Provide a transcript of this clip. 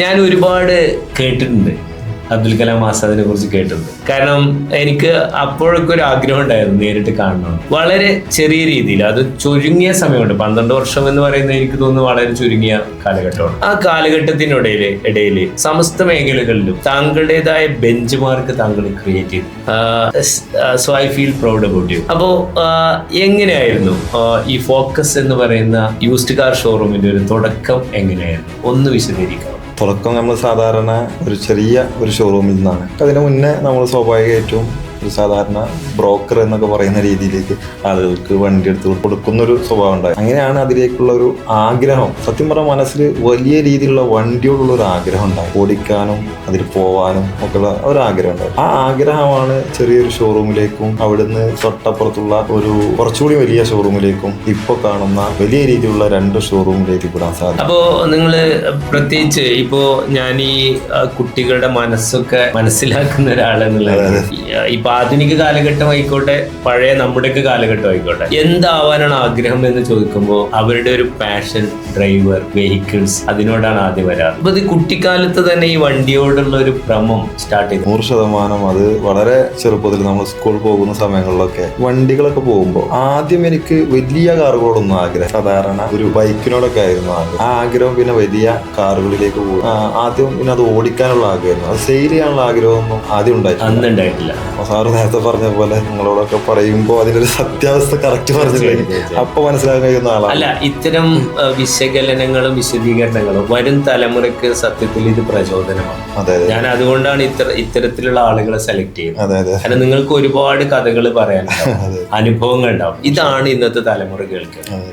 ഞാൻ ഒരുപാട് കേട്ടിട്ടുണ്ട്, അബ്ദുൽ കലാം ആസാദിനെ കുറിച്ച് കേട്ടിട്ടുണ്ട്. കാരണം എനിക്ക് അപ്പോഴൊക്കെ ഒരു ആഗ്രഹം ഉണ്ടായിരുന്നു നേരിട്ട് കാണണം. വളരെ ചെറിയ രീതിയിൽ, അത് ചുരുങ്ങിയ സമയമുണ്ട്. 12 വർഷം എന്ന് പറയുന്നത് എനിക്ക് തോന്നുന്നു വളരെ ചുരുങ്ങിയ കാലഘട്ടമാണ്. ആ കാലഘട്ടത്തിനിടയിൽ സമസ്ത മേഖലകളിലും താങ്കളുടേതായ ബെഞ്ച് മാർക്ക് താങ്കൾ ക്രിയേറ്റ് ചെയ്തു. So I feel proud about you. അപ്പോ എങ്ങനെയായിരുന്നു ഈ ഫോക്കസ് എന്ന് പറയുന്ന യൂസ്ഡ് കാർ ഷോറൂമിന്റെ ഒരു തുടക്കം എങ്ങനെയായിരുന്നു? ഒന്ന് വിശദീകരിക്കാം. തുടക്കം നമ്മൾ സാധാരണ ഒരു ചെറിയ ഒരു ഷോറൂമിൽ നിന്നാണ്. അതിന് മുന്നേ നമ്മൾ സ്വാഭാവികമായിട്ടും ഒരു സാധാരണ ബ്രോക്കർ എന്നൊക്കെ പറയുന്ന രീതിയിലേക്ക് ആളുകൾക്ക് വണ്ടി എടുത്ത് കൊടുക്കുന്നൊരു സ്വഭാവം ഉണ്ടായി. അങ്ങനെയാണ് അതിലേക്കുള്ള ഒരു ആഗ്രഹം. സത്യം പറഞ്ഞ മനസ്സിൽ വലിയ രീതിയിലുള്ള വണ്ടിയോടുള്ള ഒരു ആഗ്രഹം ഉണ്ടായി. ഓടിക്കാനും അതിൽ പോവാനും ഒക്കെയുള്ള ഒരു ആഗ്രഹം ഉണ്ടായി. ആ ആഗ്രഹമാണ് ചെറിയൊരു ഷോറൂമിലേക്കും അവിടുന്ന് തൊട്ടപ്പുറത്തുള്ള ഒരു കുറച്ചുകൂടി വലിയ ഷോറൂമിലേക്കും ഇപ്പൊ കാണുന്ന വലിയ രീതിയിലുള്ള 2 ഷോറൂമിലേക്ക് വിടാൻ സാധിക്കും. അപ്പോ നിങ്ങള് പ്രത്യേകിച്ച് ഇപ്പോ ഞാൻ ഈ കുട്ടികളുടെ മനസ്സൊക്കെ മനസ്സിലാക്കുന്ന ഒരാളെന്നുള്ളത്, ഇപ്പൊ ആധുനിക കാലഘട്ടം ആയിക്കോട്ടെ, പഴയ നമ്മുടെയൊക്കെ കാലഘട്ടം ആയിക്കോട്ടെ, എന്താവാനാണ് ആഗ്രഹം എന്ന് ചോദിക്കുമ്പോൾ അവരുടെ ഒരു പാഷൻ, ഡ്രൈവർ, വെഹിക്കിൾസ്, അതിനോടാണ് ആദ്യം വരാറ്. അപ്പൊ ഇത് കുട്ടിക്കാലത്ത് തന്നെ ഈ വണ്ടിയോടുള്ള ഒരു ഭ്രമം സ്റ്റാർട്ട് ചെയ്തു. 100% അത് വളരെ ചെറുപ്പത്തിൽ നമ്മൾ സ്കൂളിൽ പോകുന്ന സമയങ്ങളിലൊക്കെ വണ്ടികളൊക്കെ പോകുമ്പോൾ ആദ്യം എനിക്ക് വലിയ കാറുകളോടൊന്നും ആഗ്രഹം, സാധാരണ ഒരു ബൈക്കിനോടൊക്കെ ആയിരുന്നു ആഗ്രഹം. ആ ആഗ്രഹം പിന്നെ വലിയ കാറുകളിലേക്ക് പോകും. ആദ്യം പിന്നെ അത് ഓടിക്കാനുള്ള ആഗ്രഹം, അത് സെയിൽ ചെയ്യാനുള്ള ആഗ്രഹമൊന്നും ആദ്യം ഉണ്ടായിട്ടില്ല. സാറ് നേരത്തെ പറഞ്ഞ പോലെ നിങ്ങളോടൊക്കെ പറയുമ്പോൾ അതിനൊരു സത്യാവസ്ഥ കറക്റ്റ് പറഞ്ഞില്ലെങ്കിൽ അപ്പൊ മനസ്സിലാക്കാൻ കഴിയുന്ന ആളാണ്. അല്ല, ഇത്തരം വിശകലനങ്ങളും വിശദീകരണങ്ങളും വരും തലമുറയ്ക്ക് സത്യത്തിൽ ഇത് പ്രചോദനമാണ്. ഞാൻ അതുകൊണ്ടാണ് ഇത്തരത്തിലുള്ള ആളുകളെ സെലക്ട് ചെയ്യുന്നത്. കാരണം നിങ്ങൾക്ക് ഒരുപാട് കഥകൾ പറയാനുണ്ടാവും, അനുഭവങ്ങൾ ഉണ്ടാവും. ഇതാണ് ഇന്നത്തെ തലമുറ കേൾക്കുന്നത്.